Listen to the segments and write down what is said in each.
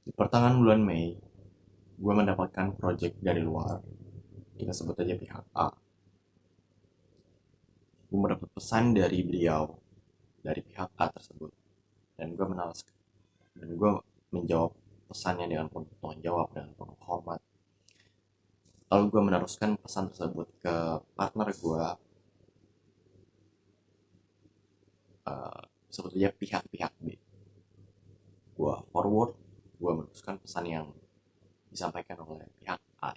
Di pertengahan bulan Mei, gue mendapatkan project dari luar. Kita sebut aja pihak A. Gue mendapat pesan dari beliau, dari pihak A tersebut. Dan gue menalas, dan gue menjawab pesannya dengan penuh tanggung jawab dan penuh hormat. Lalu gue meneruskan pesan tersebut ke partner gue, uh, sebetulnya pihak-pihak B. Gue forward, gue meneruskan pesan yang disampaikan oleh pihak A.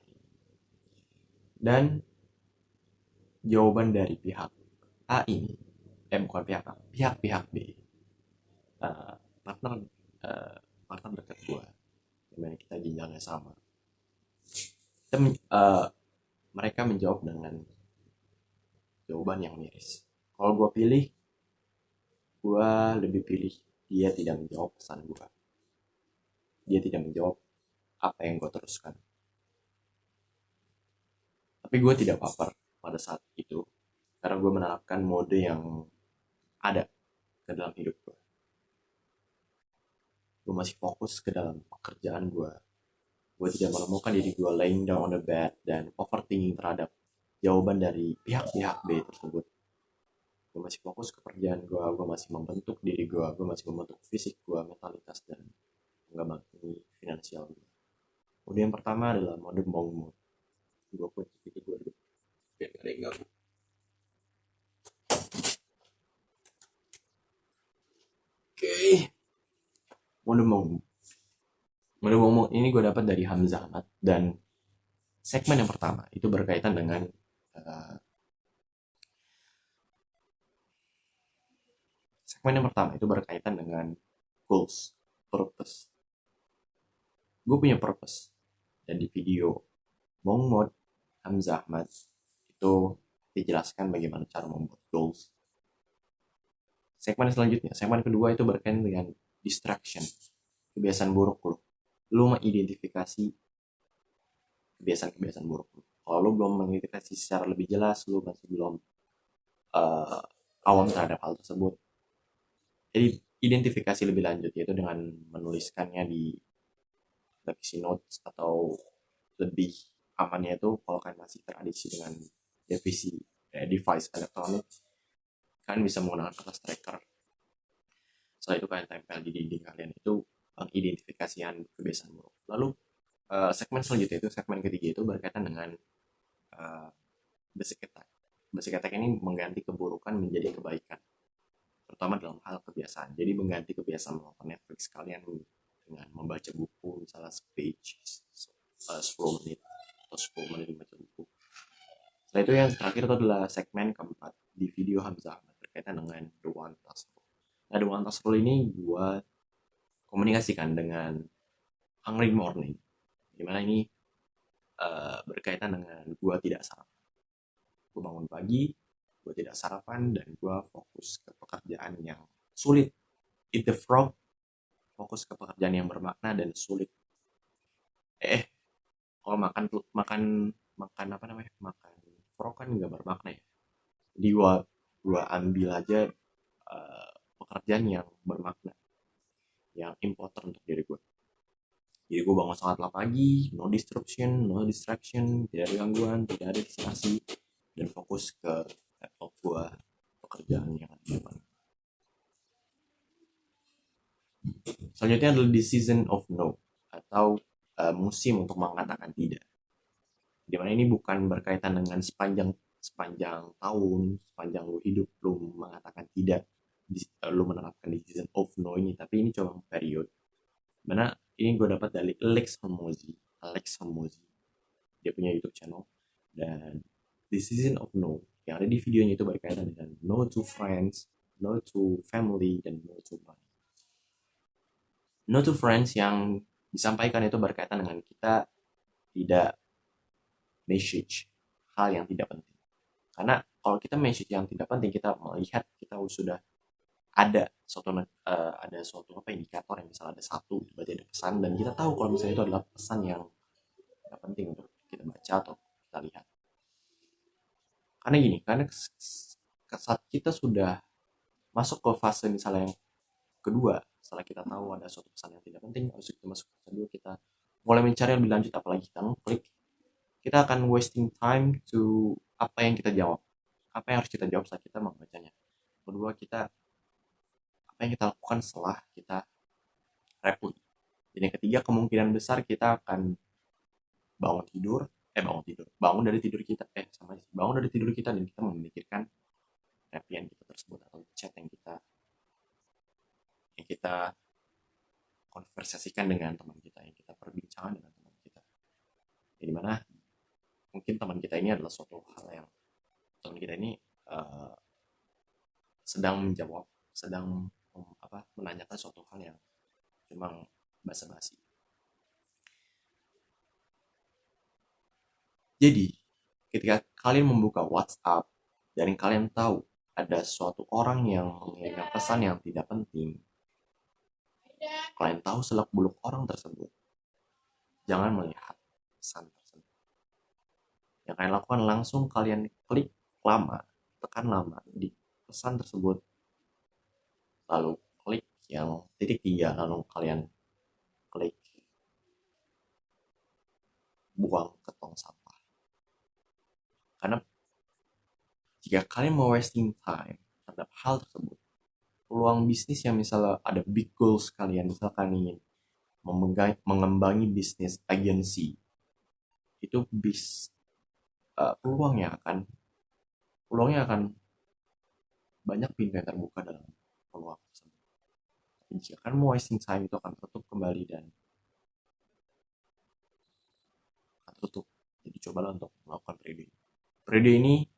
Dan jawaban dari pihak A ini, bukan pihak A, pihak-pihak B, uh, partner uh, partner dekat gue, dimana kita jenjangnya sama. Kita, mereka menjawab dengan jawaban yang miris. Kalau gue pilih, gue lebih pilih dia tidak menjawab pesan gue. Dia tidak menjawab apa yang gue teruskan. Tapi gue tidak baper pada saat itu, karena gue menerapkan mode yang ada ke dalam hidup gue. Gue masih fokus ke dalam pekerjaan gue. Gue tidak menemukan diri gue laying down on the bed dan overthinking terhadap jawaban dari pihak-pihak B tersebut. Gue masih fokus ke kerjaan gue masih membentuk diri gue masih membentuk fisik gue, mentalitas, dan mengembangkan finansial gue. Mode yang pertama adalah mode monk mode. Gue pun itu gue dulu biar gak ada yang ganggu. Oke, mode monk. Mode monk mode ini gue dapat dari Hamzah Ahmad, dan segmen yang pertama itu berkaitan dengan uh, segmen yang pertama itu berkaitan dengan goals, purpose. Gue punya purpose, dan di video monk mode Hamzah Ahmad itu dijelaskan bagaimana cara membuat goals. Segmen selanjutnya, segmen kedua itu berkaitan dengan distraction, kebiasaan buruk lu. Lu mengidentifikasi kebiasaan-kebiasaan buruk lu. Kalau lu belum mengidentifikasi secara lebih jelas, lu masih belum uh, awam terhadap hal tersebut. Jadi identifikasi lebih lanjut yaitu dengan menuliskannya di legacy notes, atau lebih amannya itu kalau kalian masih teradiksi dengan device elektronik, kalian bisa menggunakan kertas tracker. Setelah itu kalian tempel di dinding kalian, itu pengidentifikasian kebiasaan buruk. Lalu segmen selanjutnya itu segmen ketiga itu berkaitan dengan uh, basic attack. Basic attack ini mengganti keburukan menjadi kebaikan, terutama dalam hal kebiasaan. Jadi mengganti kebiasaan menonton Netflix kalian dengan membaca buku, misalnya page 10 menit atau 10 menit membaca buku. Setelah itu yang terakhir itu adalah segmen keempat di video Hamzah berkaitan dengan The One Task Rule. Nah, The One Task Rule ini gue komunikasikan dengan Hungry Morning, dimana ini berkaitan dengan gue tidak sarapan. Gue bangun pagi, gue tidak sarapan, dan gue fokus ke pekerjaan yang sulit. Eat the frog, fokus ke pekerjaan yang bermakna dan sulit. Kalau makan makan makan apa namanya, makan frog kan nggak bermakna ya. Jadi gua ambil aja pekerjaan yang bermakna, yang important untuk diri gue. Jadi gue bangun sangat lama pagi, no disruption, no distraction, tidak ada gangguan, tidak ada distraksi, dan fokus ke laptop gue, pekerjaan yang ada di depan. Selanjutnya adalah the season of no, atau musim untuk mengatakan tidak. Dimana ini bukan berkaitan dengan sepanjang sepanjang tahun, sepanjang lu hidup lu mengatakan tidak, lu menerapkan di season of no ini, tapi ini cuma periode. Mana ini gue dapat dari Alex Homozi, dia punya YouTube channel, dan the season of no yang ada di videonya itu berkaitan dengan no to friends, no to family, dan no to money. No to friends yang disampaikan itu berkaitan dengan kita tidak message hal yang tidak penting. Karena kalau kita message yang tidak penting, kita melihat kita sudah ada suatu apa indikator yang misalnya ada satu, berarti ada pesan, dan kita tahu kalau misalnya itu adalah pesan yang tidak penting untuk kita baca atau kita lihat. Karena gini, karena saat kita sudah masuk ke fase misalnya yang kedua, setelah kita tahu ada suatu pesan yang tidak penting, harus kita masuk ke kedua, kita mulai mencari lebih lanjut, apalagi kita ngeklik, kita akan wasting time to apa yang kita jawab, apa yang harus kita jawab saat kita membacanya. Kedua, kita apa yang kita lakukan setelah kita reply. Dan yang ketiga, kemungkinan besar kita akan bangun dari tidur kita, bangun dari tidur kita dan kita memikirkan replyan kita tersebut atau chat yang kita konversasikan dengan teman kita, yang kita perbincangkan dengan teman kita. Jadi mana mungkin teman kita ini adalah suatu hal yang teman kita ini uh, sedang menjawab, sedang menanyakan suatu hal yang cuma basa-basi. Jadi ketika kalian membuka WhatsApp dan kalian tahu ada suatu orang yang mengirimkan pesan yang tidak penting, kalian tahu seluk beluk orang tersebut, jangan melihat pesan tersebut. Yang kalian lakukan, langsung kalian klik lama, tekan lama di pesan tersebut, lalu klik yang titik 3, lalu kalian klik buang ke tong sampah. Karena jika kalian mau wasting time terhadap hal tersebut, peluang bisnis yang misalnya ada big goals kalian, misalkan ingin mengembangi bisnis agensi, itu peluangnya akan banyak pintu yang terbuka dalam peluang tersebut. Tapi jika kalian mau wasting time, itu akan tertutup kembali dan akan tertutup. Jadi cobalah untuk melakukan periode ini,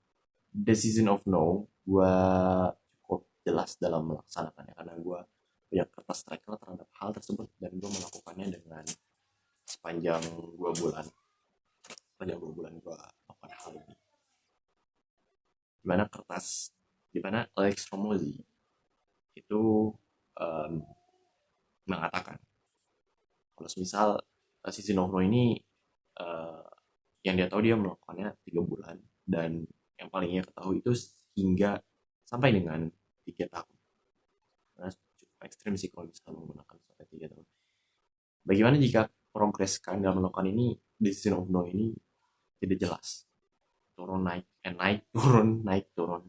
the season of no, gue cukup jelas dalam melaksanakannya karena gue punya kertas tracker terhadap hal tersebut dan gue melakukannya dengan sepanjang 2 bulan gue melakukan hal ini. Dimana Alex Ramosi itu mengatakan kalau misal season of no ini yang dia tahu dia melakukannya 3 bulan dan yang paling ia ketahui itu hingga sampai dengan 3 tahun. Karena cukup ekstrim sih kalau misalnya menggunakan sampai 3 tahun. Bagaimana jika progres kalian dalam melakukan ini, decision of no ini tidak jelas, turun naik, naik turun.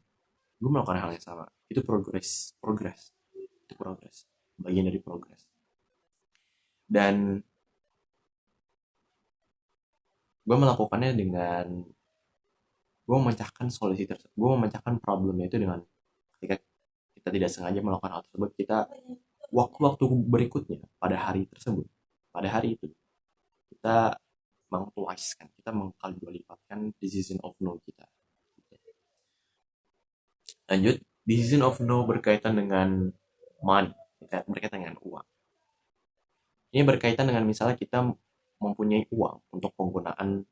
Gue melakukan hal yang sama, itu progres, bagian dari progres. Dan gue melakukannya dengan gue memecahkan problemnya itu dengan ketika kita tidak sengaja melakukan hal tersebut, kita waktu berikutnya pada hari itu kita kita mengkali dua lipatkan decision of no kita. Lanjut, decision of no berkaitan dengan money, berkaitan dengan uang. Ini berkaitan dengan misalnya kita mempunyai uang untuk penggunaan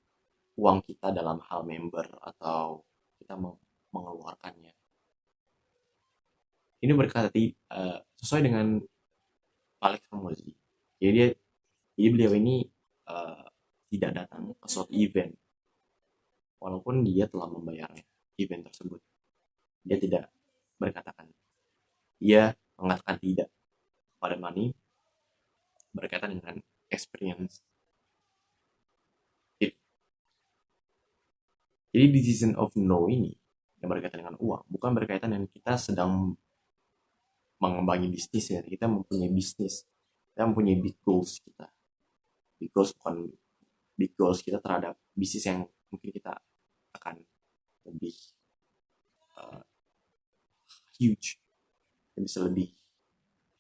uang kita dalam hal member atau kita mengeluarkannya. Ini berkati sesuai dengan Alex Ramosi. Jadi beliau ini tidak datang ke suatu event walaupun dia telah membayarnya event tersebut. Dia tidak berkatakan, dia mengatakan tidak pada money berkaitan dengan experience. Jadi decision of no ini yang berkaitan dengan uang, bukan berkaitan dengan kita sedang mengembangi bisnis ya. Kita mempunyai bisnis, kita mempunyai big goals kita. Big goals kita terhadap bisnis yang mungkin kita akan lebih huge, bisa lebih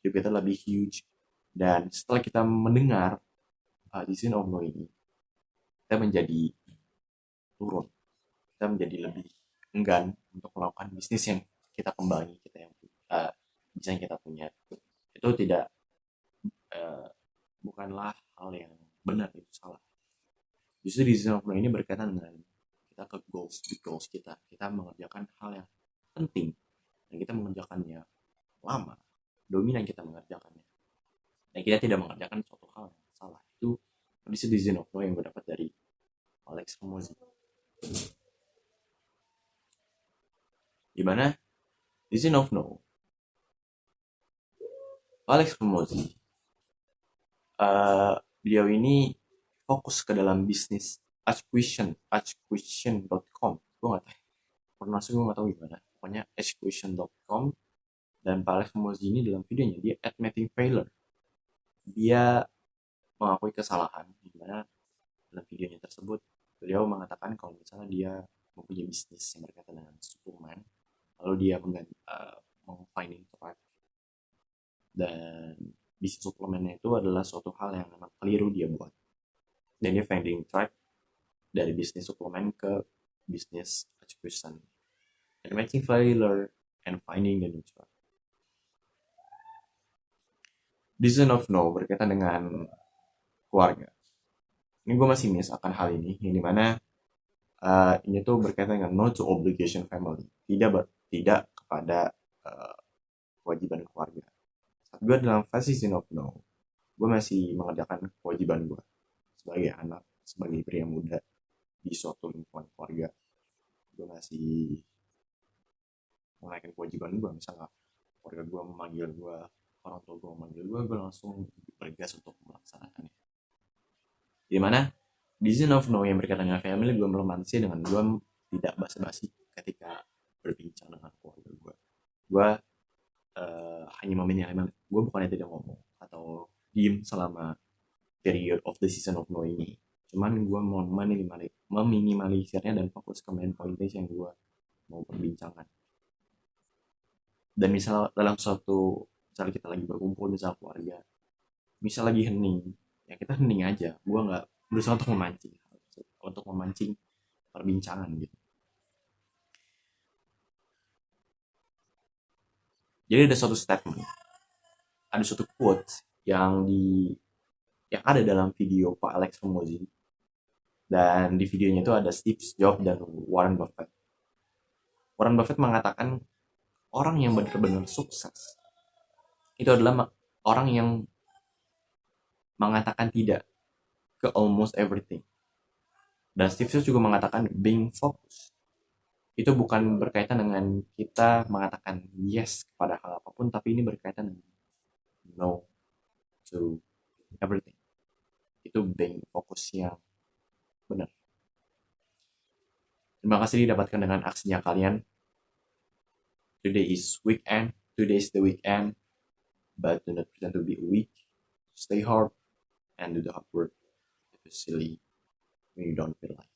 kita lebih huge. Dan setelah kita mendengar decision of no ini, kita menjadi turun, kita menjadi lebih enggan untuk melakukan bisnis yang kita kembangi, bisa yang kita punya. Itu tidak bukanlah hal yang benar, itu salah. Justru decision of no ini berkaitan dengan kita ke big goals kita mengerjakan hal yang penting dan kita mengerjakannya lama, dominan kita mengerjakannya, dan kita tidak mengerjakan suatu hal yang salah. Itu decision of no yang gue dapat dari Alex Ramosi. Dimana decision of no Alex Hormozi, beliau ini fokus ke dalam bisnis acquisition.com. Gue nggak tahu, pronunciasi gue nggak tahu gimana. Pokoknya acquisition.com. Dan Pak Alex Hormozi ini dalam videonya dia admitting failure. Dia mengakui kesalahan, di mana dalam videonya tersebut beliau mengatakan kalau misalnya dia mempunyai bisnis yang berkaitan dengan suplemen, lalu dia mau finding track, dan bisnis suplemennya itu adalah suatu hal yang memang keliru dia buat, dan dia finding track dari bisnis suplemen ke bisnis acquisition, admitting failure and finding the new track. Decision of no berkaitan dengan keluarga. Ini gue masih miss akan hal ini, yang dimana ini tuh berkaitan dengan no to obligation family, tidak kepada uh, kewajiban keluarga. Saat gue dalam fase season of no, gue masih mengerjakan kewajiban gue sebagai anak, sebagai pria muda di suatu lingkungan keluarga. Gue masih menunaikan kewajiban gue, misalnya keluarga gue memanggil gue, orang tua gue memanggil gue langsung bergegas untuk melaksanakannya. Dimana decision of no yang berkaitan dengan family, gue melemansi dengan gue tidak basa-basi ketika berbincang dengan keluarga gue. Gue hanya meminimalkan, gue bukannya tidak ngomong atau diem selama period of the season of no ini, cuman gue mau meminimalisirnya dan fokus ke main pointage yang gue mau perbincangkan. Dan misal dalam suatu, misal kita lagi berkumpul misal keluarga, misal lagi hening, ya kita hening aja, gue nggak berusaha untuk memancing perbincangan gitu. Jadi ada suatu statement, ada suatu quote yang ada dalam video Pak Alex Hormozi, dan di videonya itu ada Steve Jobs dan Warren Buffett. Warren Buffett mengatakan orang yang benar-benar sukses itu adalah orang yang mengatakan tidak ke almost everything. Dan Steve Jobs juga mengatakan being focused itu bukan berkaitan dengan kita mengatakan yes kepada hal apapun, tapi ini berkaitan dengan no to everything. Itu being focus yang benar. Terima kasih didapatkan dengan aksinya kalian. Today is weekend. Today is the weekend. But do not pretend to be weak. Stay hard and do the hard work. If it's silly when you don't feel like